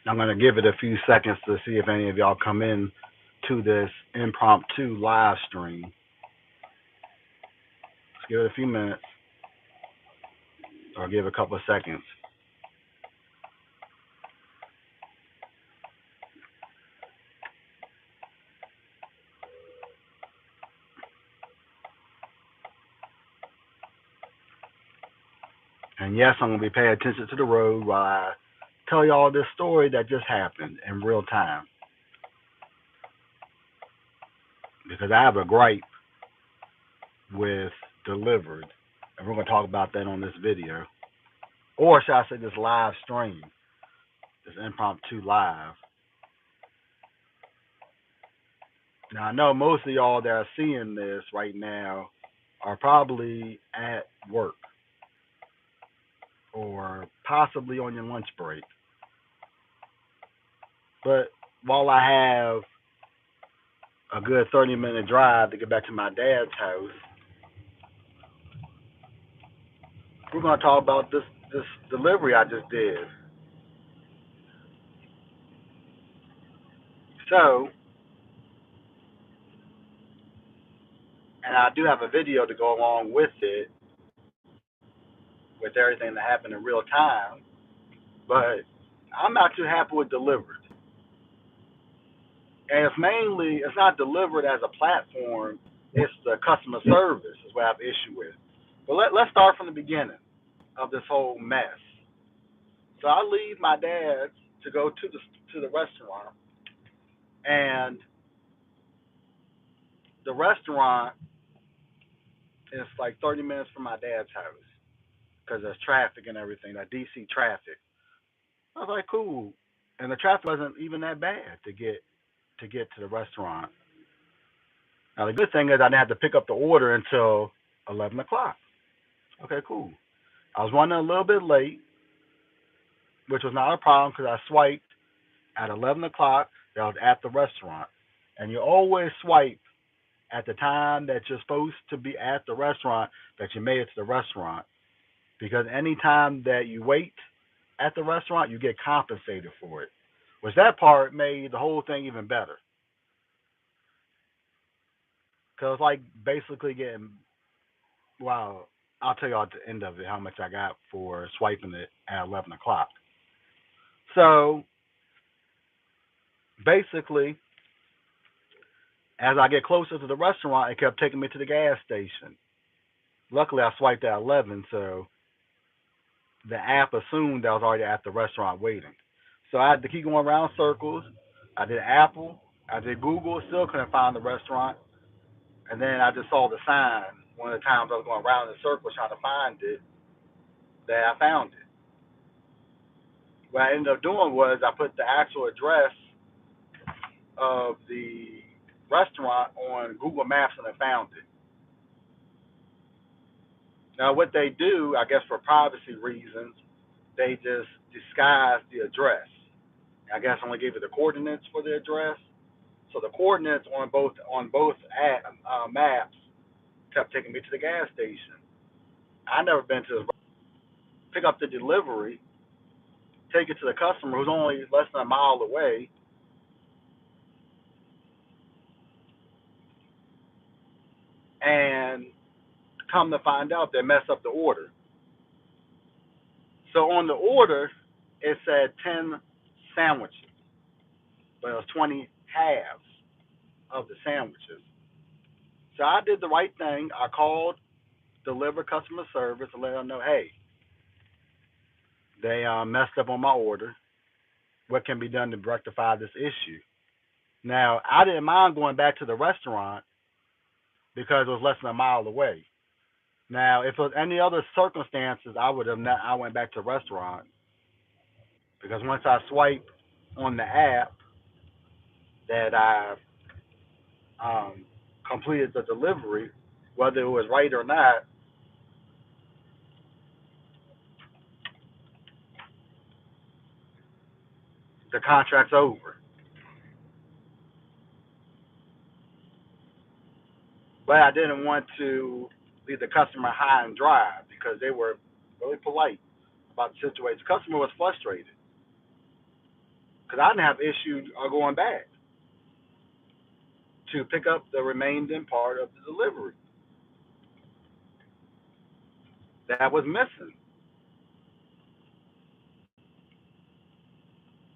I'm going to give it a few seconds to see if any of y'all come in to this impromptu live stream. Let's give it a few minutes or give it a couple of seconds. And yes, I'm going to be paying attention to the road while I tell y'all this story that just happened in real time. Because I have a gripe with Dlivrd, and we're going to talk about that on this video. Or should I say this live stream, this impromptu live. Now, I know most of y'all that are seeing this right now are probably at work or possibly on your lunch break. But while I have a good 30-minute drive to get back to my dad's house, we're going to talk about this delivery I just did. So, and I do have a video to go along with it, with everything that happened in real time, but I'm not too happy with Dlivrd. And it's not Dlivrd as a platform, it's the customer service is what I have issue with. But let's start from the beginning of this whole mess. So I leave my dad's to go to the restaurant, and the restaurant is like 30 minutes from my dad's house because there's traffic and everything, that DC traffic. I was like, cool, and the traffic wasn't even that bad to get to the restaurant. Now the good thing is I didn't have to pick up the order until 11 o'clock. Okay, cool. I was running a little bit late, which was not a problem because I swiped at 11 o'clock. That was at the restaurant. And you always swipe at the time that you're supposed to be at the restaurant, that you made it to the restaurant. Because any time that you wait at the restaurant, you get compensated for it. Which that part made the whole thing even better. Because it's like basically getting, well, I'll tell you at the end of it how much I got for swiping it at 11 o'clock. So basically, as I get closer to the restaurant, it kept taking me to the gas station. Luckily, I swiped at 11, so the app assumed I was already at the restaurant waiting. So I had to keep going around circles. I did Apple, I did Google, still couldn't find the restaurant. And then I just saw the sign one of the times I was going around in circles trying to find it, that I found it. What I ended up doing was I put the actual address of the restaurant on Google Maps and I found it. Now, what they do, I guess for privacy reasons, they just disguise the address. I guess only gave you the coordinates for the address. So the coordinates on both maps kept taking me to the gas station. I never been to pick up the delivery, take it to the customer who's only less than a mile away. And come to find out, they messed up the order. So on the order, it said 10 sandwiches, but it was 20 halves of the sandwiches. So I did the right thing. I called Dlivrd customer service to let them know, hey, they messed up on my order. What can be done to rectify this issue? Now, I didn't mind going back to the restaurant because it was less than a mile away. Now, if it was any other circumstances, I would have not. I went back to the restaurant because once I swipe on the app that I completed the delivery, whether it was right or not, the contract's over. But I didn't want to leave the customer high and dry because they were really polite about the situation. The customer was frustrated. because I didn't have issue going back to pick up the remaining part of the delivery that was missing.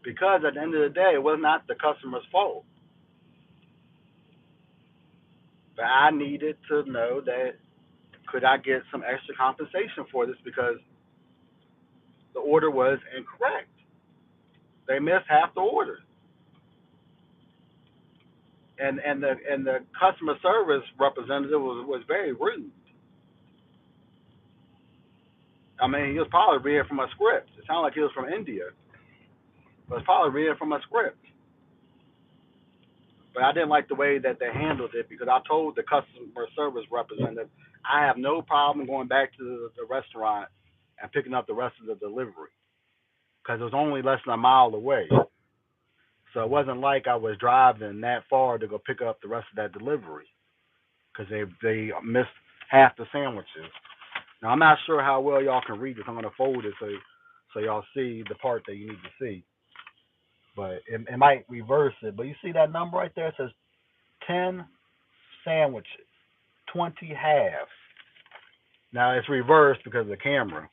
Because at the end of the day, it was not the customer's fault. But I needed to know that could I get some extra compensation for this because the order was incorrect. They missed half the order. And the customer service representative was very rude. I mean, he was probably reading from a script. It sounded like he was from India, but it's probably reading from a script. But I didn't like the way that they handled it because I told the customer service representative I have no problem going back to the restaurant and picking up the rest of the delivery because it was only less than a mile away. So it wasn't like I was driving that far to go pick up the rest of that delivery because they missed half the sandwiches. Now I'm not sure how well y'all can read this. I'm gonna fold it so y'all see the part that you need to see. But it might reverse it. But you see that number right there? It says 10 sandwiches, 20 halves. Now it's reversed because of the camera.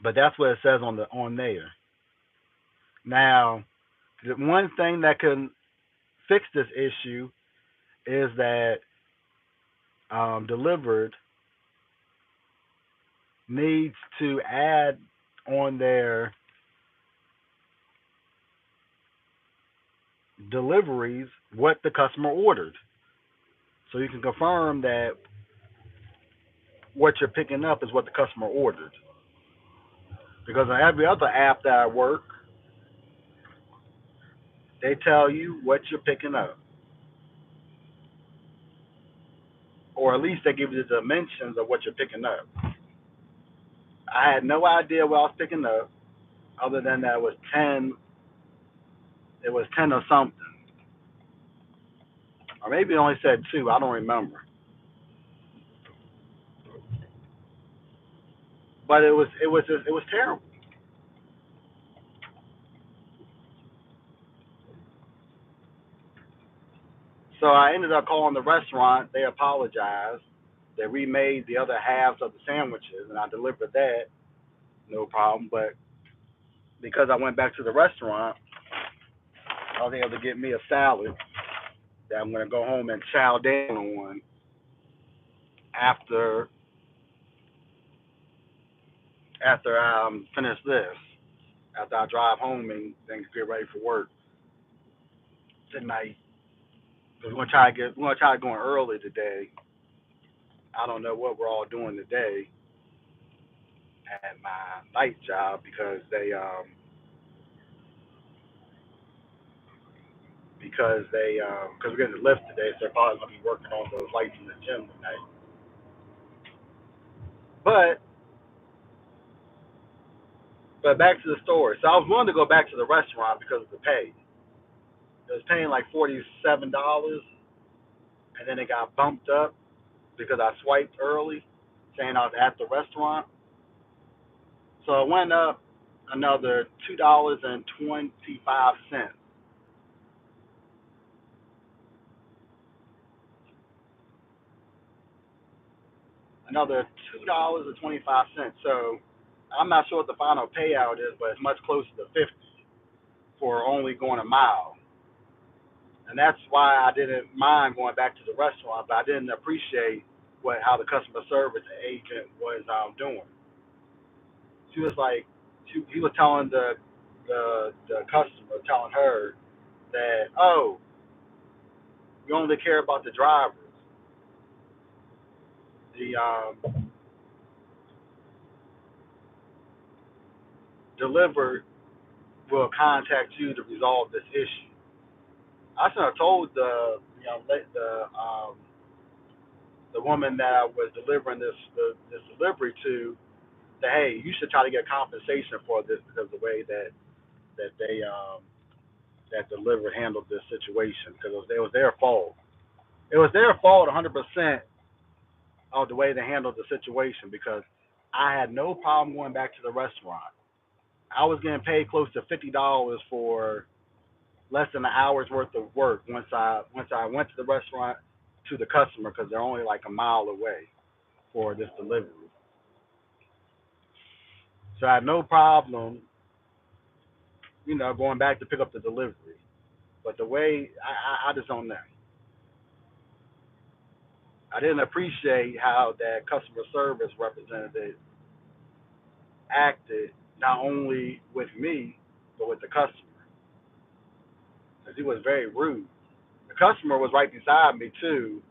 But that's what it says on there. Now, the one thing that can fix this issue is that Dlivrd needs to add on their deliveries what the customer ordered. So you can confirm that what you're picking up is what the customer ordered. Because on every other app that I work, they tell you what you're picking up. Or at least they give you the dimensions of what you're picking up. I had no idea what I was picking up other than that it was 10 or something. Or maybe it only said 2, I don't remember. But it was terrible. So I ended up calling the restaurant. They apologized. They remade the other halves of the sandwiches, and I delivered that, no problem. But because I went back to the restaurant, I was able to get me a salad that I'm going to go home and chow down on after I finish this. After I drive home and then get ready for work tonight. We're gonna try going early today. I don't know what we're all doing today at my night job because we're getting the lift today, so they're probably gonna be working on those lights in the gym tonight. But back to the story. So I was willing to go back to the restaurant because of the pay. It was paying like $47, and then it got bumped up because I swiped early, saying I was at the restaurant. So it went up another $2.25. Another $2.25. So I'm not sure what the final payout is, but it's much closer to 50 for only going a mile. And that's why I didn't mind going back to the restaurant, but I didn't appreciate how the customer service agent was doing. She was like, he was telling the customer, telling her that, oh, we only care about the drivers. The Dlivrd will contact you to resolve this issue. I should have told the woman that I was delivering this delivery to that, hey, you should try to get compensation for this because of the way that they that Dlivrd handled this situation because it was their fault. It was their fault 100% of the way they handled the situation because I had no problem going back to the restaurant. I was getting paid close to $50 for less than an hour's worth of work once I went to the restaurant to the customer because they're only like a mile away for this delivery. So I had no problem, going back to pick up the delivery. But the way I just don't know. I didn't appreciate how that customer service representative acted not only with me but with the customer. Because he was very rude. The customer was right beside me too,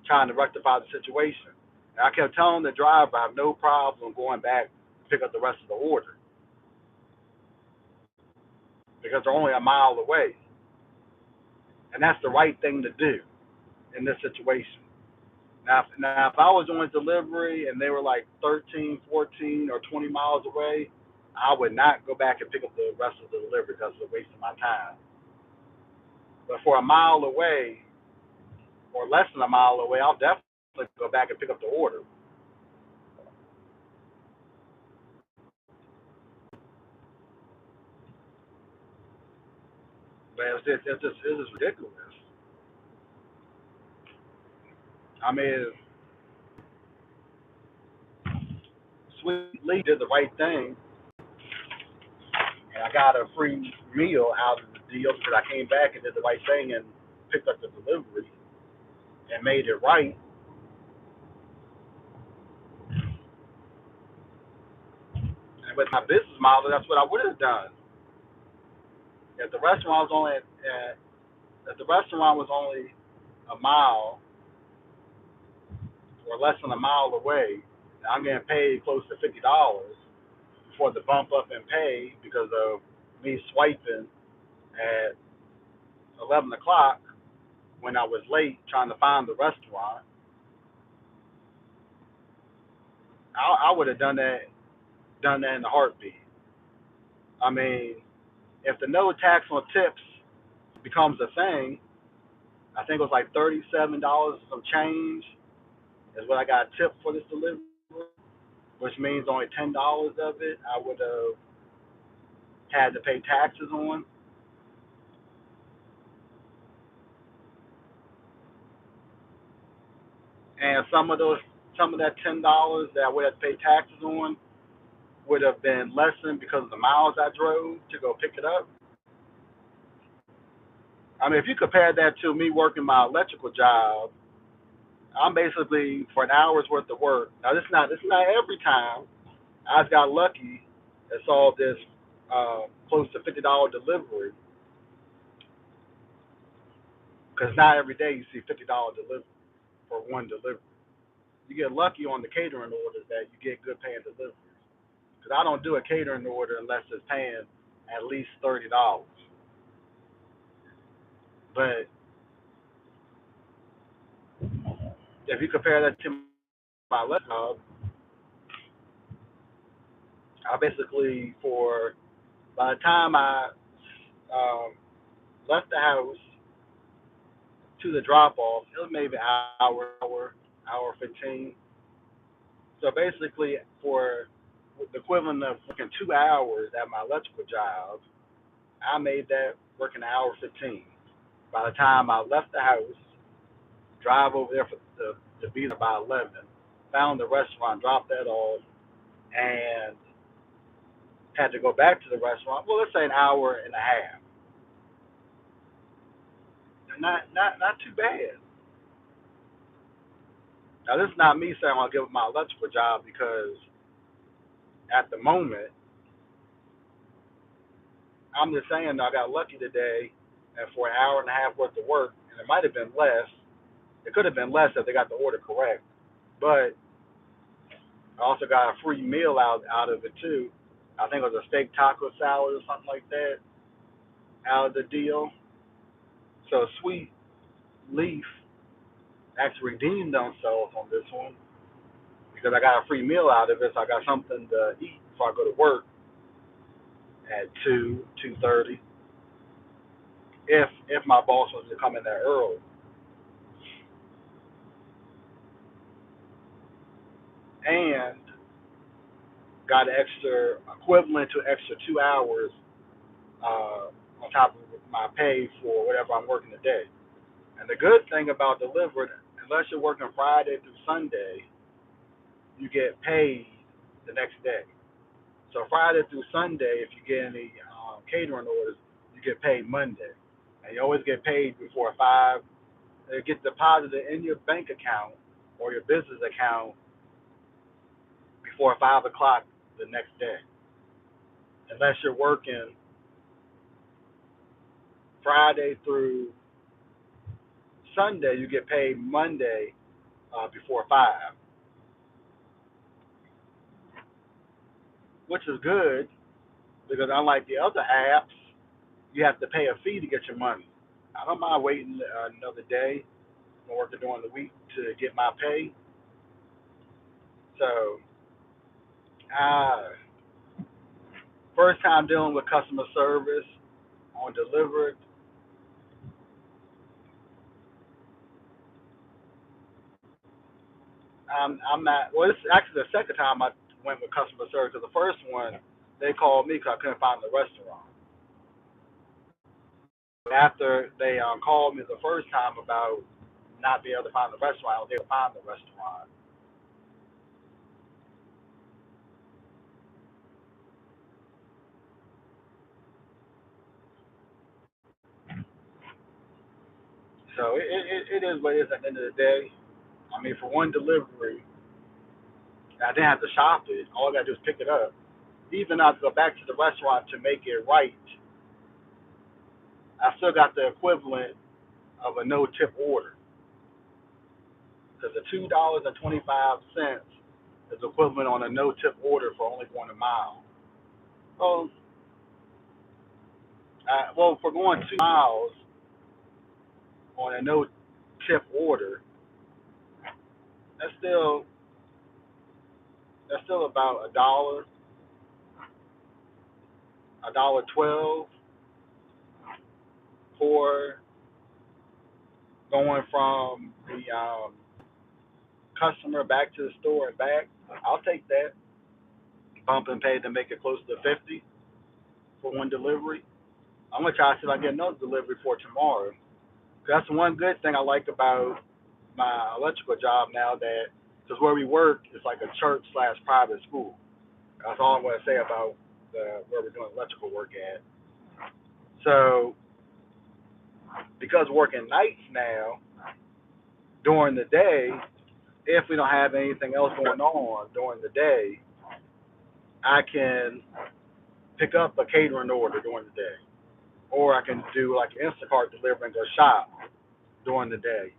trying to rectify the situation. And I kept telling the driver I have no problem going back to pick up the rest of the order because they're only a mile away. And that's the right thing to do in this situation. Now, if I was doing delivery and they were like 13, 14, or 20 miles away, I would not go back and pick up the rest of the delivery because it's a waste of my time. But for a mile away or less than a mile away, I'll definitely go back and pick up the order. But it's just ridiculous. I mean, Sweet Lee did the right thing, and I got a free meal out of the deal because I came back and did the right thing and picked up the delivery and made it right. And with my business model, that's what I would have done. If the restaurant was only if the restaurant was only a mile or less than a mile away, and I'm getting paid close to $50 for the bump up in pay because of me swiping at 11 o'clock when I was late trying to find the restaurant. I would have done that in a heartbeat. I mean, if the no tax on tips becomes a thing, I think it was like $37 some change is what I got tipped for this delivery, which means only $10 of it I would have had to pay taxes on. And some of that $10 that I would have to pay taxes on would have been lessened because of the miles I drove to go pick it up. I mean, if you compare that to me working my electrical job, I'm basically for an hour's worth of work. Now, this is not every time. I just got lucky and saw this close to $50 delivery because not every day you see $50 delivery for one delivery. You get lucky on the catering orders that you get good paying deliveries. Because I don't do a catering order unless it's paying at least $30. But if you compare that to my left job, I basically by the time I um, left the house to the drop off, it was maybe an hour 15. So basically, for the equivalent of working 2 hours at my electrical job, I made that working an hour 15. By the time I left the house, drive over there to be there by 11, found the restaurant, dropped that off, and had to go back to the restaurant. Well, let's say an hour and a half. Not too bad. Now, this is not me saying I'll give up my electrical job because at the moment, I'm just saying I got lucky today and for an hour and a half worth of work, and it might have been less. It could have been less if they got the order correct. But I also got a free meal out of it too. I think it was a steak taco salad or something like that out of the deal. So Sweet Leaf actually redeemed themselves on this one because I got a free meal out of it, so I got something to eat before I go to work at 2:30. If my boss was to come in there early, and got an extra equivalent to extra 2 hours on top of my pay for whatever I'm working today. And the good thing about Dlivrd, unless you're working Friday through Sunday, you get paid the next day. So Friday through Sunday, if you get any catering orders, you get paid Monday, and you always get paid before 5. It gets deposited in your bank account or your business account before 5 o'clock the next day. Unless you're working Friday through Sunday, you get paid Monday before 5, which is good because unlike the other apps, you have to pay a fee to get your money. I don't mind waiting another day or working during the week to get my pay. So, uh, first time dealing with customer service on Dlivrd. I'm not. Well, it's actually the second time I went with customer service. Because the first one, they called me because I couldn't find the restaurant. After they called me the first time about not being able to find the restaurant, I was able to find the restaurant. So it is what it is at the end of the day. I mean, for one delivery, I didn't have to shop it. All I got to do is pick it up. Even I go back to the restaurant to make it right, I still got the equivalent of a no tip order. Because the $2.25 is equivalent on a no tip order for only going a mile. Well, well, for going 2 miles on a no tip order, that's still about $1.12 for going from the customer back to the store and back. I'll take that bump and pay to make it close to 50 for one delivery. I'm gonna try to see if I get another delivery for tomorrow. That's one good thing I like about my electrical job now, that because where we work is like a church slash private school. That's all I'm gonna say about where we're doing electrical work at. So because working nights now during the day, if we don't have anything else going on during the day, I can pick up a catering order during the day, or I can do like an Instacart delivery and go shop during the day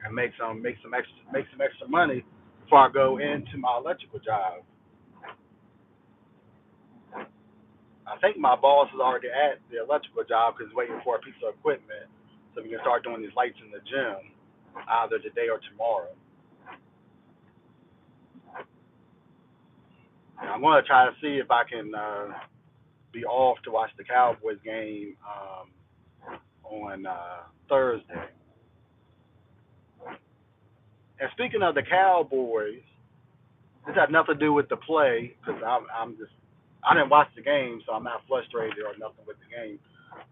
and make some extra money before I go into my electrical job. I think my boss is already at the electrical job because he's waiting for a piece of equipment so we can start doing these lights in the gym either today or tomorrow. And I'm going to try to see if I can be off to watch the Cowboys game on Thursday. And speaking of the Cowboys, this had nothing to do with the play because I'm just I didn't watch the game, so I'm not frustrated or nothing with the game.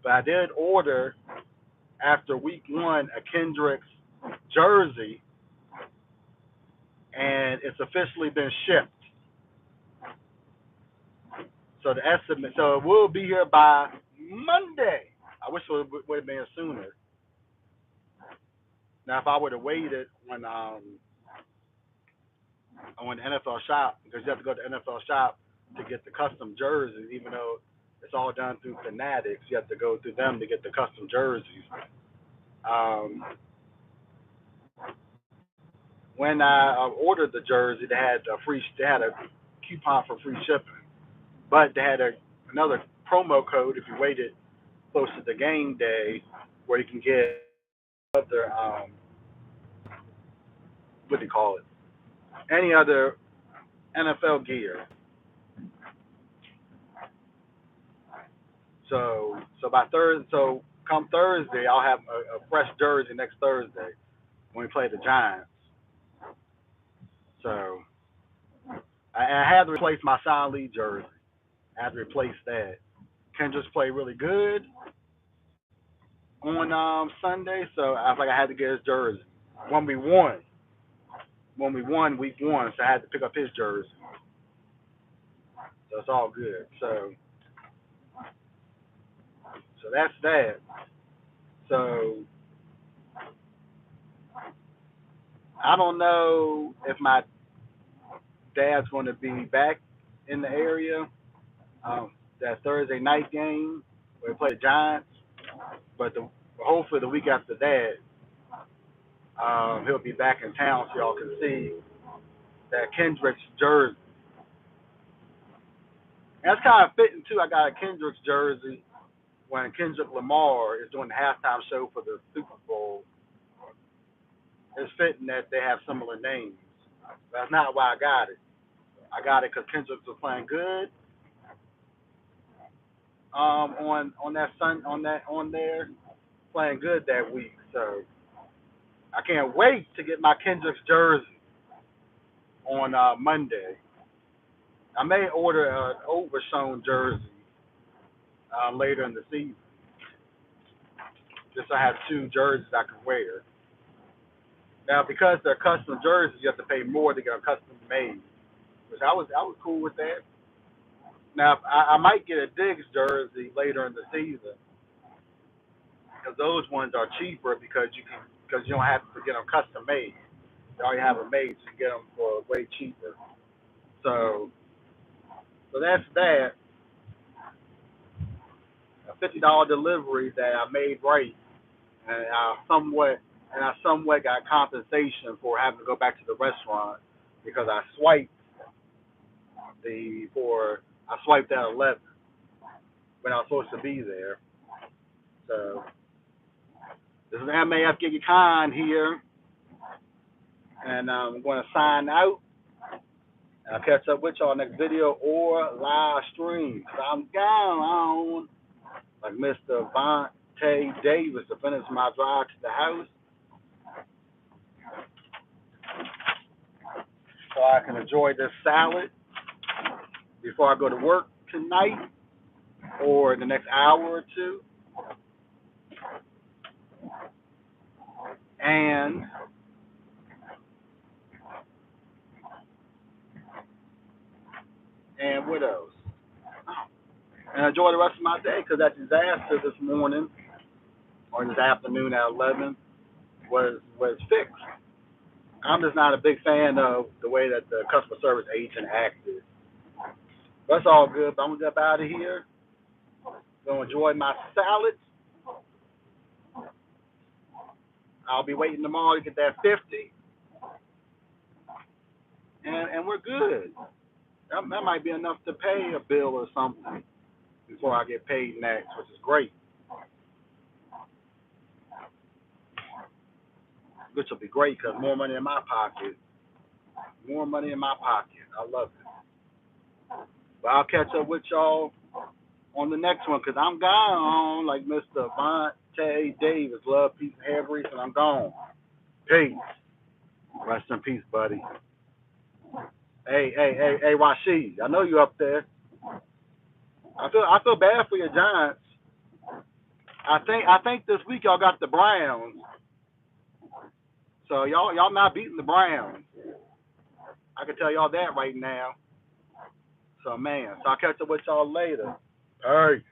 But I did order after week 1 a Kendrick's jersey, and it's officially been shipped. So the estimate, so it will be here by Monday. I wish it would have been sooner. Now, if I would have waited on the NFL shop, because you have to go to the NFL shop to get the custom jerseys, even though it's all done through Fanatics, you have to go through them to get the custom jerseys. Um, when I ordered the jersey, they had a coupon for free shipping, but they had another promo code if you waited close to the game day, where you can get other what do you call it? Any other NFL gear. So by Thursday, so come Thursday, I'll have a fresh jersey next Thursday when we play the Giants. So I had to replace my Sean Lee jersey. I had to replace that. Kendricks played really good on Sunday, so I was like I had to get his jersey. When we won, week one, so I had to pick up his jersey. So it's all good. So that's that. So I don't know if my dad's going to be back in the area. That Thursday night game where we play the Giants, but hopefully the week after that, he'll be back in town so y'all can see that Kendrick's jersey. And that's kind of fitting too. I got a Kendrick's jersey when Kendrick Lamar is doing the halftime show for the Super Bowl. It's fitting that they have similar names. That's not why I got it. I got it because Kendrick was playing good on there, playing good that week. So I can't wait to get my Kendrick's jersey on Monday. I may order an overshown jersey later in the season, just so I have two jerseys I can wear. Now, because they're custom jerseys, you have to pay more to get them custom made, which I was cool with that. Now, I might get a Diggs jersey later in the season because those ones are cheaper because you don't have to get them custom made. You already have them made, so you get them for way cheaper. So that's that. A $50 delivery that I made right, and I somewhat got compensation for having to go back to the restaurant because I swiped at 11 when I was supposed to be there. So this is MAF GigEcon here, and I'm going to sign out. I'll catch up with y'all next video or live stream. So I'm gone, like Mr. Vontae Davis, to finish my drive to the house so I can enjoy this salad before I go to work tonight or in the next hour or two. And what else? And enjoy the rest of my day because that disaster this morning or this afternoon at 11 was fixed. I'm just not a big fan of the way that the customer service agent acted. That's all good, but I'm going to get out of here. Going to enjoy my salad. I'll be waiting tomorrow to get that 50. And we're good. That might be enough to pay a bill or something before I get paid next, which is great. Which will be great because more money in my pocket. More money in my pocket. I love it. But I'll catch up with y'all on the next one because I'm gone like Mr. Vontae Davis. Love, peace, and hair grease, and I'm gone. Peace. Rest in peace, buddy. Hey, Rashid. I know you up there. I feel bad for your Giants. I think this week y'all got the Browns. So y'all not beating the Browns. I can tell y'all that right now. So man, so I'll catch up with y'all later. All right.